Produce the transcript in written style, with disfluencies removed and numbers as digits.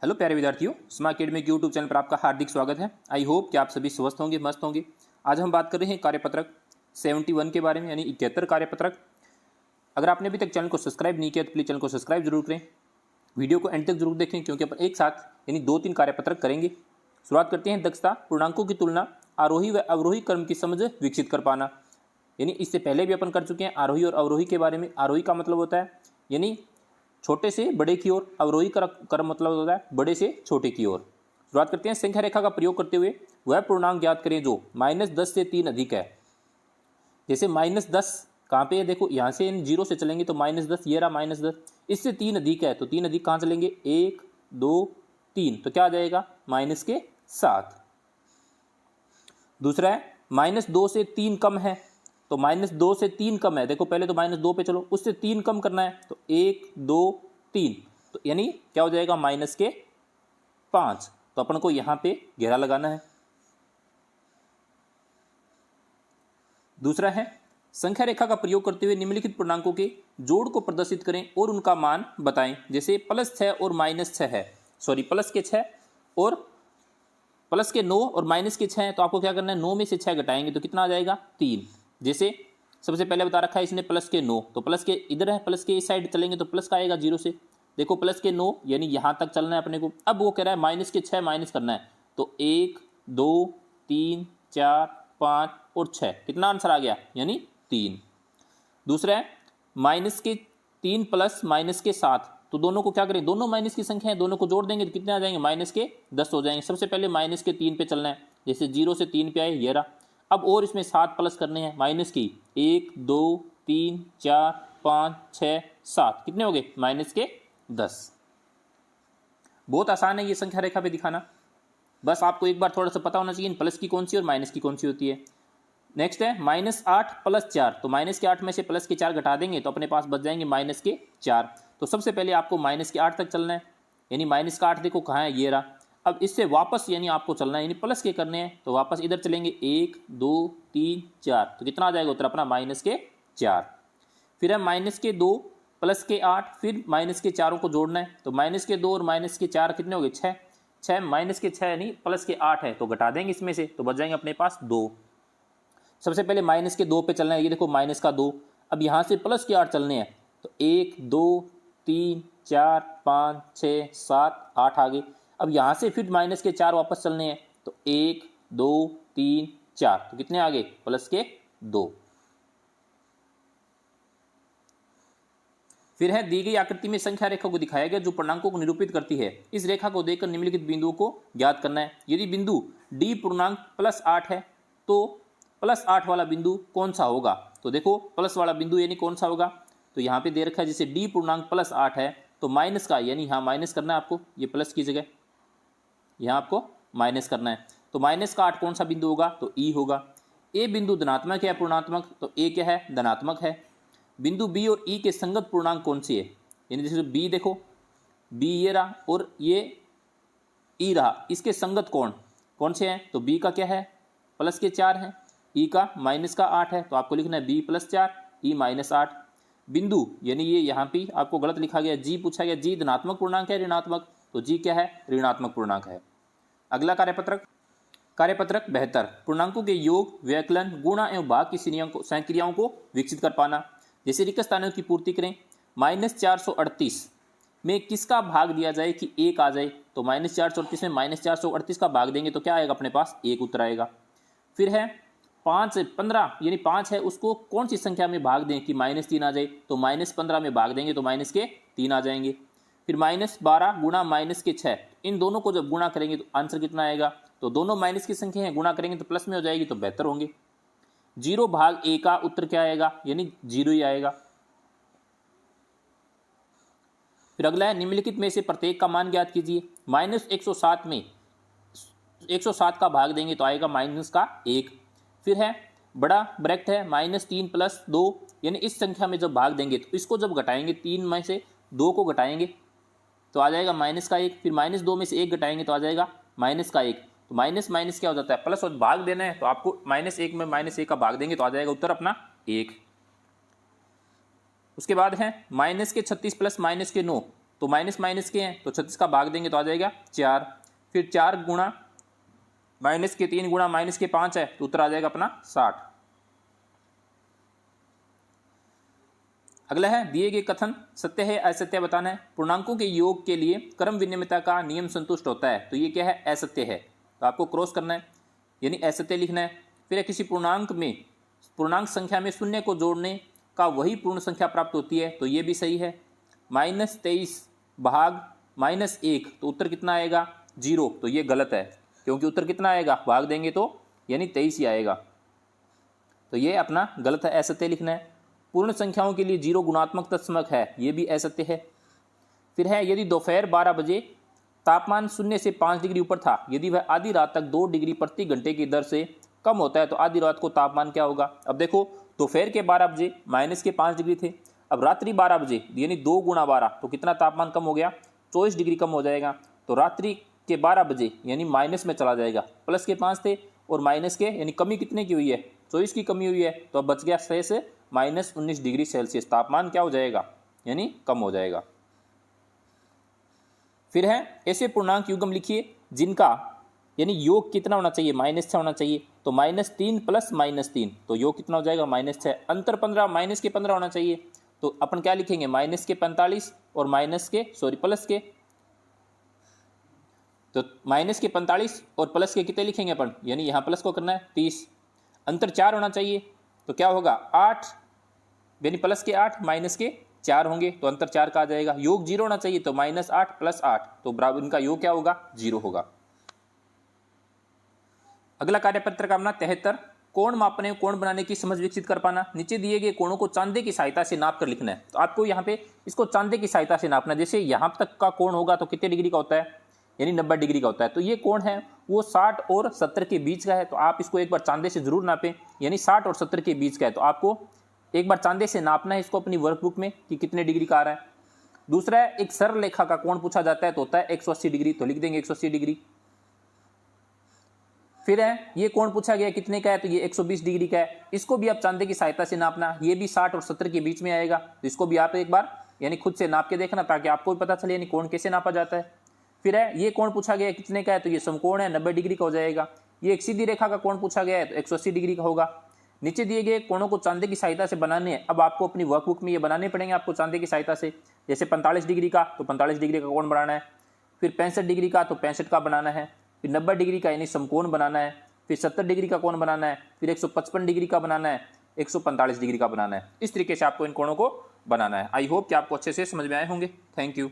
Hello प्यारे विद्यार्थियों, smart academic YouTube channel पर आपका हार्दिक स्वागत है। आई होप कि आप सभी स्वस्थ होंगे, मस्त होंगे। आज हम बात कर रहे हैं कार्यपत्रक 71 के बारे में, यानी 71 कार्यपत्रक। अगर आपने अभी तक चैनल को सब्सक्राइब नहीं किया तो प्लीज़ चैनल को सब्सक्राइब जरूर करें। वीडियो को एंड तक जरूर देखें क्योंकि अपन एक साथ यानी 2-3 कार्यपत्रक करेंगे। शुरुआत करते हैं। दक्षता, पूर्णांकों की तुलना, आरोही व अवरोही क्रम की समझ विकसित कर पाना। यानी इससे पहले भी अपन कर चुके हैं आरोही और अवरोही के बारे में। आरोही का मतलब होता है यानी छोटे से बड़े की ओर, अवरोही क्रम मतलब होता है बड़े से छोटे की ओर। शुरुआत करते हैं। संख्या रेखा का प्रयोग करते हुए वह पूर्णांक ज्ञात करें जो -10 से 3 अधिक है। जैसे -10 कहाँ पे है, देखो यहाँ से इन 0 से चलेंगे तो -10, ये रहा -10। इससे 3 अधिक है तो 3 अधिक कहाँ चलेंगे, 1 2 3, तो क्या आ जाएगा -7। दूसरा है -2 से 3 कम है, तो -2 से 3 कम है। देखो पहले तो -2 पे चलो, उससे 3 कम करना है तो 1 2 3, तो यानी क्या हो जाएगा -5। तो अपन को यहां पे घेरा लगाना है। दूसरा है संख्या रेखा का प्रयोग करते हुए निम्नलिखित पूर्णांकों के जोड़ को प्रदर्शित करें और उनका मान बताएं। जैसे +6 और -6 है, सॉरी प्लस के 6 और प्लस के 9 और माइनस के 6 है, तो आपको क्या करना है, 9 में से 6 घटाएंगे तो कितना आ जाएगा 3। जैसे सबसे पहले बता रखा है इसने प्लस के 9, तो प्लस के इधर है, प्लस के इस साइड चलेंगे तो प्लस का आएगा 0 से। देखो प्लस के 9 यानी यहाँ तक चलना है अपने को। अब वो कह रहा है माइनस के 6 माइनस करना है, तो 1 2 3 4 5 और 6, कितना आंसर आ गया, यानी 3। दूसरा है माइनस के 3 प्लस माइनस के 7, तो दोनों को क्या करें, दोनों माइनस की संख्या है, दोनों को जोड़ देंगे तो कितने आ जाएंगे, -10 हो जाएंगे। सबसे पहले माइनस के 3 पे चलना है, जैसे 0 से 3 पे आए ये रहा। अब और इसमें 7 प्लस करने हैं माइनस की, 1 2 3 4 5 6 7, कितने हो गए -10। बहुत आसान है ये संख्या रेखा पे दिखाना, बस आपको एक बार थोड़ा सा पता होना चाहिए प्लस की कौन सी और माइनस की कौन सी होती है। नेक्स्ट है -8 + 4, तो -8 में से प्लस के 4 घटा देंगे तो अपने पास बच जाएंगे -4। तो सबसे पहले आपको -8 तक चलना है, यानी -8 देखो कहाँ है, ये रहा। अब इससे वापस यानी आपको चलना है, यानी प्लस के करने हैं तो वापस इधर चलेंगे, 1 2 3 4, तो कितना आ जाएगा उत्तर अपना -4। फिर है -2 + के 8, फिर -4 को जोड़ना है, तो -2 और -4 कितने हो गए, 6। -6 यानी प्लस के 8 है तो घटा देंगे इसमें से, तो बच जाएंगे अपने पास 2। सबसे पहले -2 पे चलना है, ये देखो -2। अब यहाँ से प्लस के 8 चलने हैं, तो 1 2 3 4 5 6 7 8 आ गए। अब यहाँ से फिर -4 वापस चलने हैं, तो 1 2 3 4, तो कितने आ गए, +2। फिर है दी गई आकृति में संख्या रेखा को दिखाया गया जो पूर्णांकों को निरूपित करती है। इस रेखा को देखकर निम्नलिखित बिंदुओं को ज्ञात करना है। यदि बिंदु D पूर्णांक +8 है तो +8 वाला बिंदु कौन सा होगा। तो देखो प्लस वाला बिंदु यानी कौन सा होगा, तो यहाँ पे दे रखा है जैसे D पूर्णांक +8 है तो माइनस का, यानी यहाँ माइनस करना है आपको, ये प्लस की जगह यहाँ आपको माइनस करना है। तो -8 कौन सा बिंदु होगा, तो E होगा। ए बिंदु धनात्मक है पूर्णात्मक, तो ए क्या है, धनात्मक है। बिंदु बी और ई के संगत पूर्णांक कौन सी है, यानी जैसे बी देखो, बी ये रहा और ये ई रहा, इसके संगत कौन से हैं, तो बी का क्या है, +4 है, ई का -8 है, तो आपको लिखना है b +4 ई -8। बिंदु यानी ये यहाँ पे आपको गलत लिखा गया, जी पूछा गया, जी धनात्मक पूर्णांक है ऋणात्मक, तो जी क्या है, ऋणात्मक पूर्णांक है। अगला कार्यपत्रक 72, पूर्णांकों के योग, व्यवकलन, गुणा एवं भाग की संक्रियाओं को विकसित कर पाना। जैसे रिक्त स्थानों की पूर्ति करें, -438 में किसका भाग दिया जाए कि 1 आ जाए, तो -438 में -438 का भाग देंगे तो क्या आएगा अपने पास, 1 उत्तर आएगा। फिर है 15 यानी 5 है, उसको कौन सी संख्या में भाग दें कि -3 आ जाए, तो -15 में भाग देंगे तो -3 आ जाएंगे। फिर -12 गुणा -6, इन दोनों को जब गुणा करेंगे तो आंसर कितना आएगा, तो दोनों माइनस की संख्या है, गुणा करेंगे तो प्लस में हो जाएगी तो बेहतर होंगे। 0/a का उत्तर क्या आएगा, यानी 0 ही आएगा। फिर अगला है निम्नलिखित में से प्रत्येक का मान ज्ञात कीजिए। -107 में 107 का भाग देंगे तो आएगा -1। फिर है बड़ा ब्रैकेट है -3 + 2, यानी इस संख्या में जब भाग देंगे तो इसको जब घटाएंगे, 3 में से 2 को घटाएंगे तो आ जाएगा -1। फिर -2 में से 1 घटाएंगे तो आ जाएगा -1। तो माइनस माइनस क्या हो जाता है, प्लस, और भाग देना है तो आपको -1 में -1 का भाग देंगे तो आ जाएगा उत्तर अपना 1। उसके बाद है -36 + -9, तो माइनस माइनस के हैं तो 36 का भाग देंगे तो आ जाएगा 4। फिर 4 गुणा माइनस के 3 गुणा माइनस के 5 है तो उत्तर आ जाएगा अपना 60। अगला है दिए गए कथन सत्य है असत्य बताना है। पूर्णांकों के योग के लिए क्रम विनिमयता का नियम संतुष्ट होता है, तो ये क्या है, असत्य है, तो आपको क्रॉस करना है यानी असत्य लिखना है। फिर किसी पूर्णांक संख्या में शून्य को जोड़ने का वही पूर्ण संख्या प्राप्त होती है, तो ये भी सही है। -23 भाग -1 तो उत्तर कितना आएगा 0, तो ये गलत है क्योंकि उत्तर कितना आएगा, भाग देंगे तो यानी 23 ही आएगा, तो ये अपना गलत है, असत्य लिखना है। पूर्ण संख्याओं के लिए 0 गुणात्मक तत्समक है, ये भी असत्य है। फिर है यदि दोपहर 12 बजे तापमान 0 से 5 डिग्री ऊपर था, यदि वह आधी रात तक 2 डिग्री प्रति घंटे की दर से कम होता है तो आधी रात को तापमान क्या होगा। अब देखो दोपहर के 12 बजे -5 डिग्री थे, अब रात्रि 12 बजे यानी 2 गुणा 12 तो कितना तापमान कम हो गया, 24 डिग्री कम हो जाएगा। तो रात्रि के 12 बजे यानी माइनस में चला जाएगा, प्लस के 5 थे और माइनस के यानी कमी कितने की हुई है, 24 की कमी हुई है, तो अब बच गया 6 से -19 डिग्री सेल्सियस, तापमान क्या हो जाएगा यानी कम हो जाएगा। फिर है ऐसे पूर्णांक युग्म लिखिए जिनका यानी योग कितना होना चाहिए, -6 होना चाहिए, तो -3 प्लस -3 तो योग कितना हो जाएगा -6। अंतर 15 माइनस के 15 होना चाहिए, तो अपन क्या लिखेंगे माइनस के 45 और प्लस के, तो माइनस के 45 और प्लस के कितने लिखेंगे अपन, यानी यहाँ प्लस को करना है 30। अंतर 4 होना चाहिए, तो क्या होगा 8 यानी प्लस के 8 माइनस के 4 होंगे, तो अंतर 4 का आ जाएगा। योग 0 होना चाहिए, तो -8 + 8 तो बराबर इनका योग क्या होगा 0 होगा। अगला कार्यपत्र का अपना 73 कोण मापने कोण बनाने की समझ विकसित कर पाना। नीचे दिए गए कोणों को चांदे की सहायता से नाप कर लिखना है, तो आपको यहाँ पे इसको चांदे की सहायता से नापना है। जैसे यहाँ तक का कोण होगा तो कितने डिग्री का होता है, यानी 90 डिग्री का होता है, तो ये कोण है वो 60 और 70 के बीच का है, तो आप इसको एक बार चांदे से जरूर नापें, यानी 60 और 70 के बीच का है, तो आपको एक बार चांदे से नापना है इसको अपनी वर्कबुक में कि कितने डिग्री का आ रहा है। दूसरा है एक सरल रेखा का कोण पूछा जाता है तो होता है 180 डिग्री, तो लिख देंगे 180 डिग्री। फिर है ये कोण पूछा गया कितने का है, तो ये 120 डिग्री का है, इसको भी आप चांदे की सहायता से नापना, ये भी 60 और 70 के बीच में आएगा, तो इसको भी आप एक बार यानी खुद से नाप के देखना ताकि आपको भी पता चले यानी कोण कैसे नापा जाता है। फिर है ये कोण पूछा गया कितने का है, तो ये समकोण है 90 डिग्री का हो जाएगा। ये एक सीधी रेखा का कोण पूछा गया है तो 180 डिग्री का होगा। नीचे दिए गए कोणों को चांदे की सहायता से बनाने हैं, अब आपको अपनी वर्कबुक में ये बनाने पड़ेंगे आपको चांदे की सहायता से। जैसे 45 डिग्री का तो 45 डिग्री का कोण बनाना है, फिर 65 डिग्री का तो 65 का बनाना है, फिर 90 डिग्री का यानी समकोण बनाना है, फिर 70 डिग्री का कोण बनाना है, फिर 155 डिग्री का बनाना है, 145 डिग्री का बनाना है। इस तरीके से आपको इन कोणों को बनाना है। आई होप कि आपको अच्छे से समझ में आए होंगे। Thank you.